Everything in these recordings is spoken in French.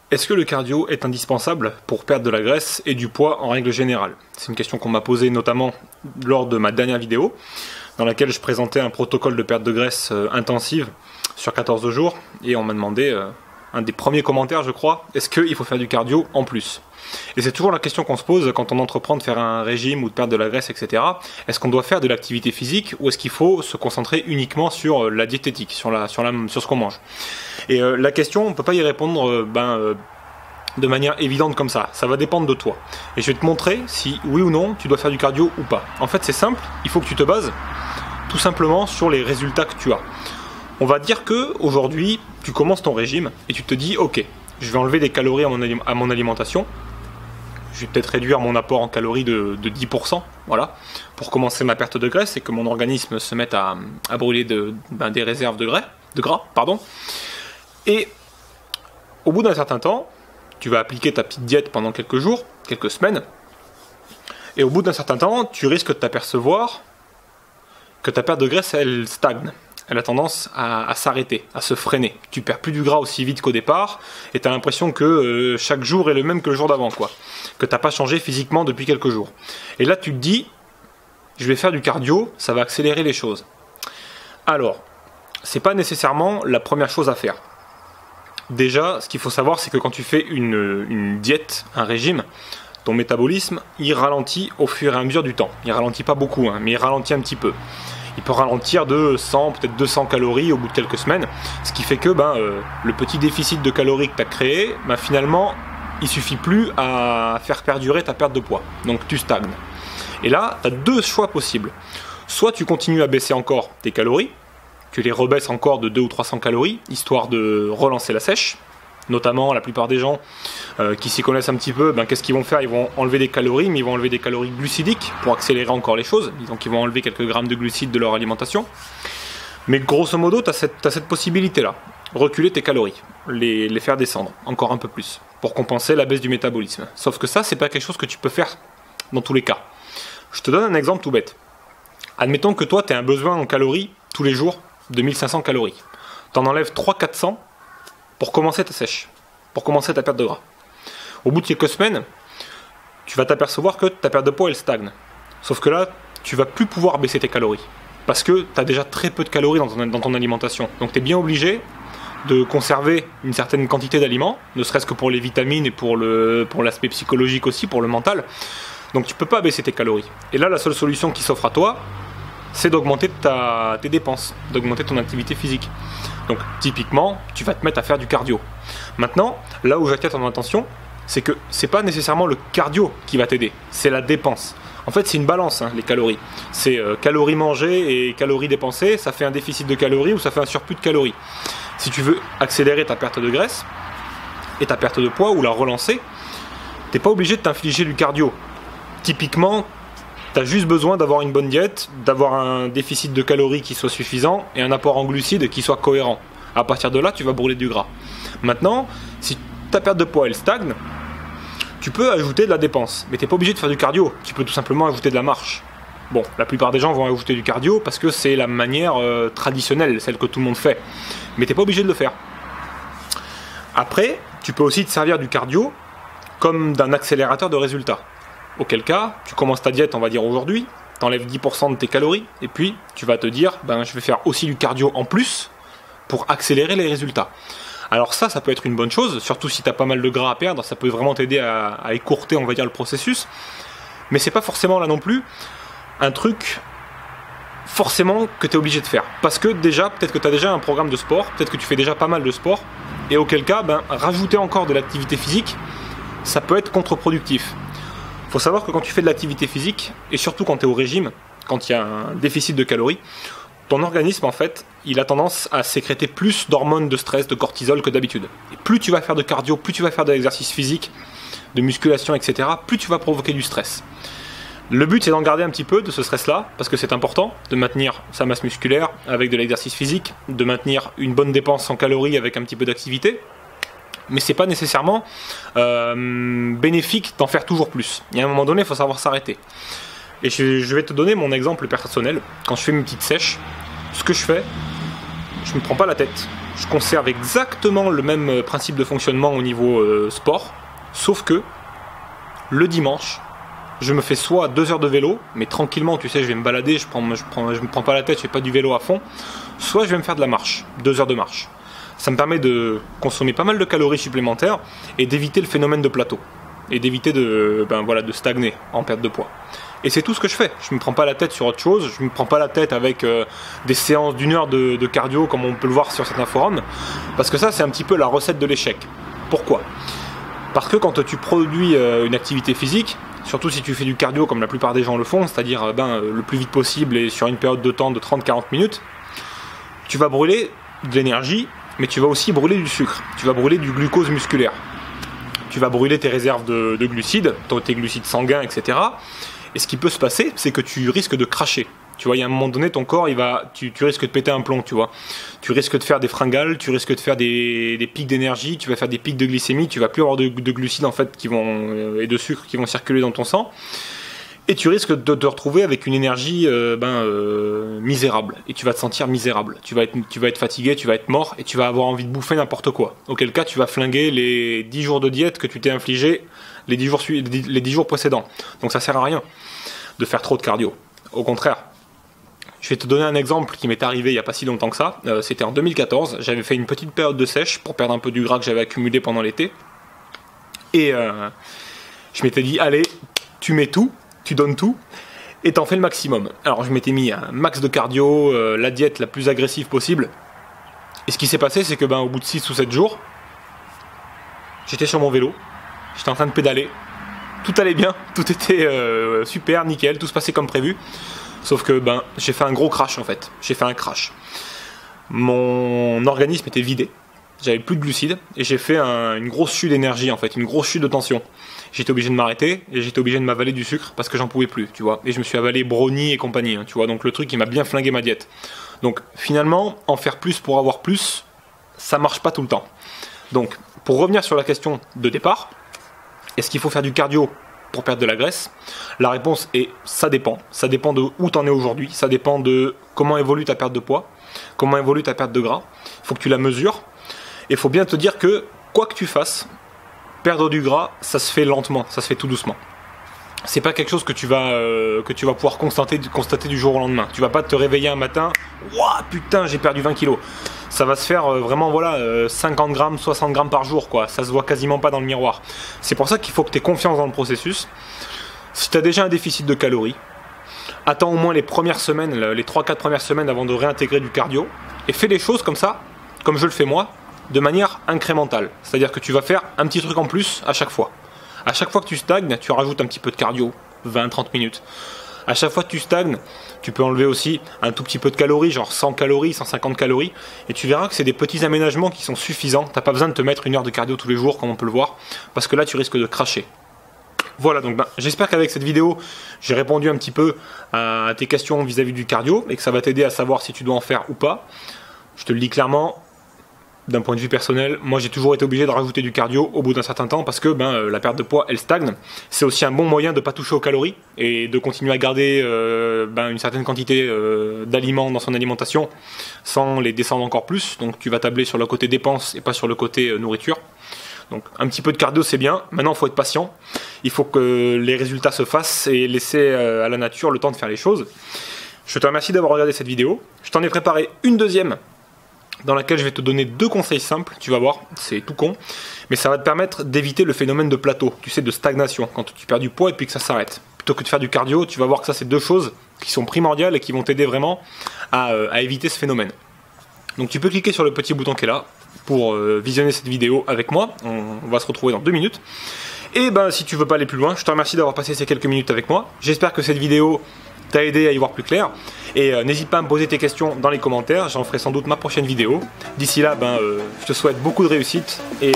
Est-ce que le cardio est indispensable pour perdre de la graisse et du poids en règle générale? C'est une question qu'on m'a posée notamment lors de ma dernière vidéo, dans laquelle je présentais un protocole de perte de graisse intensive sur 14 jours, et on m'a demandé, un des premiers commentaires je crois, est-ce qu'il faut faire du cardio en plus? Et c'est toujours la question qu'on se pose quand on entreprend de faire un régime ou de perdre de la graisse, etc. Est-ce qu'on doit faire de l'activité physique ou est-ce qu'il faut se concentrer uniquement sur la diététique, sur ce qu'on mange? Et la question, on ne peut pas y répondre de manière évidente comme ça va dépendre de toi. Et je vais te montrer si oui ou non tu dois faire du cardio ou pas. En fait c'est simple, il faut que tu te bases tout simplement sur les résultats que tu as. On va dire que aujourd'hui tu commences ton régime et tu te dis ok, je vais enlever des calories à mon alimentation. Je vais peut-être réduire mon apport en calories de 10%, voilà, pour commencer ma perte de graisse et que mon organisme se mette à brûler des réserves de gras. Et au bout d'un certain temps, tu vas appliquer ta petite diète pendant quelques jours, quelques semaines, et au bout d'un certain temps, tu risques de t'apercevoir que ta perte de graisse, elle stagne. Elle a tendance à s'arrêter, à se freiner. Tu perds plus du gras aussi vite qu'au départ, et tu as l'impression que chaque jour est le même que le jour d'avant, quoi. Que tu n'as pas changé physiquement depuis quelques jours. Et là, tu te dis, je vais faire du cardio, ça va accélérer les choses. Alors, c'est pas nécessairement la première chose à faire. Déjà, ce qu'il faut savoir, c'est que quand tu fais une diète, un régime, ton métabolisme, il ralentit au fur et à mesure du temps. Il ralentit pas beaucoup, mais il ralentit un petit peu. Il peut ralentir de 100, peut-être 200 calories au bout de quelques semaines, ce qui fait que le petit déficit de calories que tu as créé, finalement, il suffit plus à faire perdurer ta perte de poids. Donc tu stagnes. Et là, tu as deux choix possibles. Soit tu continues à baisser encore tes calories, tu les rebaisses encore de 200 ou 300 calories, histoire de relancer la sèche. Notamment, la plupart des gens qui s'y connaissent un petit peu, qu'est-ce qu'ils vont faire? Ils vont enlever des calories, mais ils vont enlever des calories glucidiques pour accélérer encore les choses. Donc ils vont enlever quelques grammes de glucides de leur alimentation. Mais grosso modo, tu as cette possibilité-là. Reculer tes calories, les faire descendre encore un peu plus, pour compenser la baisse du métabolisme. Sauf que ça, c'est pas quelque chose que tu peux faire dans tous les cas. Je te donne un exemple tout bête. Admettons que toi, tu as un besoin en calories tous les jours de 1500 calories. Tu en enlèves 300-400 pour commencer ta sèche, pour commencer ta perte de gras. Au bout de quelques semaines, tu vas t'apercevoir que ta perte de poids, elle stagne. Sauf que là, tu vas plus pouvoir baisser tes calories, parce que tu as déjà très peu de calories dans ton alimentation. Donc tu es bien obligé de conserver une certaine quantité d'aliments, ne serait-ce que pour les vitamines et pour l'aspect psychologique aussi, pour le mental. Donc tu peux pas baisser tes calories. Et là, la seule solution qui s'offre à toi, c'est d'augmenter tes dépenses, d'augmenter ton activité physique. Donc typiquement, tu vas te mettre à faire du cardio. Maintenant, là où j'attire ton attention, c'est que c'est pas nécessairement le cardio qui va t'aider, c'est la dépense. En fait, c'est une balance, les calories. C'est calories mangées et calories dépensées, ça fait un déficit de calories ou ça fait un surplus de calories. Si tu veux accélérer ta perte de graisse et ta perte de poids ou la relancer, t'es pas obligé de t'infliger du cardio. Typiquement, tu as juste besoin d'avoir une bonne diète, d'avoir un déficit de calories qui soit suffisant et un apport en glucides qui soit cohérent. À partir de là, tu vas brûler du gras. Maintenant, si ta perte de poids elle stagne, tu peux ajouter de la dépense. Mais tu n'es pas obligé de faire du cardio. Tu peux tout simplement ajouter de la marche. Bon, la plupart des gens vont ajouter du cardio parce que c'est la manière traditionnelle, celle que tout le monde fait. Mais tu n'es pas obligé de le faire. Après, tu peux aussi te servir du cardio comme d'un accélérateur de résultats. Auquel cas, tu commences ta diète, on va dire aujourd'hui, tu enlèves 10% de tes calories, et puis tu vas te dire, je vais faire aussi du cardio en plus pour accélérer les résultats. Alors ça peut être une bonne chose, surtout si tu as pas mal de gras à perdre, ça peut vraiment t'aider à écourter, on va dire, le processus. Mais c'est pas forcément là non plus un truc forcément que tu es obligé de faire. Parce que déjà, peut-être que tu as déjà un programme de sport, peut-être que tu fais déjà pas mal de sport, et auquel cas, rajouter encore de l'activité physique, ça peut être contre-productif. Il faut savoir que quand tu fais de l'activité physique, et surtout quand tu es au régime, quand il y a un déficit de calories, ton organisme en fait, il a tendance à sécréter plus d'hormones de stress, de cortisol que d'habitude. Et plus tu vas faire de cardio, plus tu vas faire de l'exercice physique, de musculation, etc., plus tu vas provoquer du stress. Le but c'est d'en garder un petit peu de ce stress-là, parce que c'est important de maintenir sa masse musculaire avec de l'exercice physique, de maintenir une bonne dépense en calories avec un petit peu d'activité, mais c'est pas nécessairement bénéfique d'en faire toujours plus. Il y a un moment donné, il faut savoir s'arrêter. Et je vais te donner mon exemple personnel. Quand je fais mes petites sèches, ce que je fais, je me prends pas la tête. Je conserve exactement le même principe de fonctionnement au niveau sport, sauf que le dimanche, je me fais soit 2 heures de vélo, mais tranquillement, tu sais, je vais me balader, je me prends pas la tête, je fais pas du vélo à fond, soit je vais me faire de la marche, 2 heures de marche. Ça me permet de consommer pas mal de calories supplémentaires et d'éviter le phénomène de plateau, et d'éviter de stagner en perte de poids. Et c'est tout ce que je fais. Je me prends pas la tête sur autre chose, je me prends pas la tête avec des séances d'1 heure de cardio comme on peut le voir sur certains forums, parce que ça c'est un petit peu la recette de l'échec. Pourquoi ? Parce que quand tu produis une activité physique, surtout si tu fais du cardio comme la plupart des gens le font, c'est-à-dire le plus vite possible et sur une période de temps de 30-40 minutes, tu vas brûler de l'énergie, mais tu vas aussi brûler du sucre, tu vas brûler du glucose musculaire, tu vas brûler tes réserves de glucides, tes glucides sanguins, etc. Et ce qui peut se passer, c'est que tu risques de cracher. Tu vois, il y a un moment donné, ton corps, tu risques de péter un plomb, tu vois. Tu risques de faire des fringales, tu risques de faire des pics d'énergie, tu vas faire des pics de glycémie, tu vas plus avoir de glucides en fait et de sucre qui vont circuler dans ton sang. Et tu risques de te retrouver avec une énergie misérable. Et tu vas te sentir misérable. Tu vas être fatigué, tu vas être mort et tu vas avoir envie de bouffer n'importe quoi. Auquel cas, tu vas flinguer les 10 jours de diète que tu t'es infligé les 10 jours précédents. Donc ça sert à rien de faire trop de cardio. Au contraire. Je vais te donner un exemple qui m'est arrivé il n'y a pas si longtemps que ça. C'était en 2014. J'avais fait une petite période de sèche pour perdre un peu du gras que j'avais accumulé pendant l'été. Et je m'étais dit, allez, tu mets tout, tu donnes tout, et t'en fais le maximum. Alors je m'étais mis un max de cardio, la diète la plus agressive possible. Et ce qui s'est passé, c'est que au bout de 6 ou 7 jours, j'étais sur mon vélo, j'étais en train de pédaler, tout allait bien, tout était super, nickel, tout se passait comme prévu. Sauf que j'ai fait un gros crash en fait, j'ai fait un crash. Mon organisme était vidé, j'avais plus de glucides, et j'ai fait une grosse chute d'énergie en fait, une grosse chute de tension. J'étais obligé de m'arrêter, et j'étais obligé de m'avaler du sucre, parce que j'en pouvais plus, tu vois. Et je me suis avalé brownie et compagnie, hein, tu vois, donc le truc qui m'a bien flingué ma diète. Donc finalement, en faire plus pour avoir plus, ça marche pas tout le temps. Donc, pour revenir sur la question de départ, est-ce qu'il faut faire du cardio pour perdre de la graisse? La réponse est ça dépend. Ça dépend de où tu en es aujourd'hui, ça dépend de comment évolue ta perte de poids, comment évolue ta perte de gras. Il faut que tu la mesures. Et il faut bien te dire que, quoi que tu fasses, perdre du gras, ça se fait lentement, ça se fait tout doucement. C'est pas quelque chose que tu vas pouvoir constater du jour au lendemain. Tu vas pas te réveiller un matin, ouah putain j'ai perdu 20 kilos. Ça va se faire vraiment 50 grammes, 60 grammes par jour quoi. Ça se voit quasiment pas dans le miroir. C'est pour ça qu'il faut que tu aies confiance dans le processus. Si tu as déjà un déficit de calories, attends au moins les premières semaines, les 3-4 premières semaines avant de réintégrer du cardio, et fais les choses comme ça, comme je le fais moi, de manière incrémentale. C'est-à-dire que tu vas faire un petit truc en plus à chaque fois. À chaque fois que tu stagnes, tu rajoutes un petit peu de cardio, 20-30 minutes. À chaque fois que tu stagnes, tu peux enlever aussi un tout petit peu de calories, genre 100 calories, 150 calories, et tu verras que c'est des petits aménagements qui sont suffisants. T'as pas besoin de te mettre 1 heure de cardio tous les jours, comme on peut le voir, parce que là tu risques de cracher. Voilà, donc j'espère qu'avec cette vidéo, j'ai répondu un petit peu à tes questions vis-à-vis du cardio, et que ça va t'aider à savoir si tu dois en faire ou pas. Je te le dis clairement, d'un point de vue personnel, moi j'ai toujours été obligé de rajouter du cardio au bout d'un certain temps parce que la perte de poids elle stagne. C'est aussi un bon moyen de ne pas toucher aux calories et de continuer à garder une certaine quantité d'aliments dans son alimentation sans les descendre encore plus. Donc tu vas tabler sur le côté dépenses et pas sur le côté nourriture. Donc un petit peu de cardio c'est bien, maintenant il faut être patient, il faut que les résultats se fassent et laisser à la nature le temps de faire les choses. Je te remercie d'avoir regardé cette vidéo, je t'en ai préparé une deuxième dans laquelle je vais te donner 2 conseils simples, tu vas voir, c'est tout con, mais ça va te permettre d'éviter le phénomène de plateau, tu sais, de stagnation, quand tu perds du poids et puis que ça s'arrête. Plutôt que de faire du cardio, tu vas voir que ça c'est 2 choses qui sont primordiales et qui vont t'aider vraiment à éviter ce phénomène. Donc tu peux cliquer sur le petit bouton qui est là pour visionner cette vidéo avec moi, on va se retrouver dans 2 minutes. Et si tu veux pas aller plus loin, je te remercie d'avoir passé ces quelques minutes avec moi, j'espère que cette vidéo t'a aidé à y voir plus clair, et n'hésite pas à me poser tes questions dans les commentaires, j'en ferai sans doute ma prochaine vidéo. D'ici là, je te souhaite beaucoup de réussite et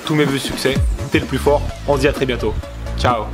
tous mes vœux de succès, t'es le plus fort, on se dit à très bientôt, ciao.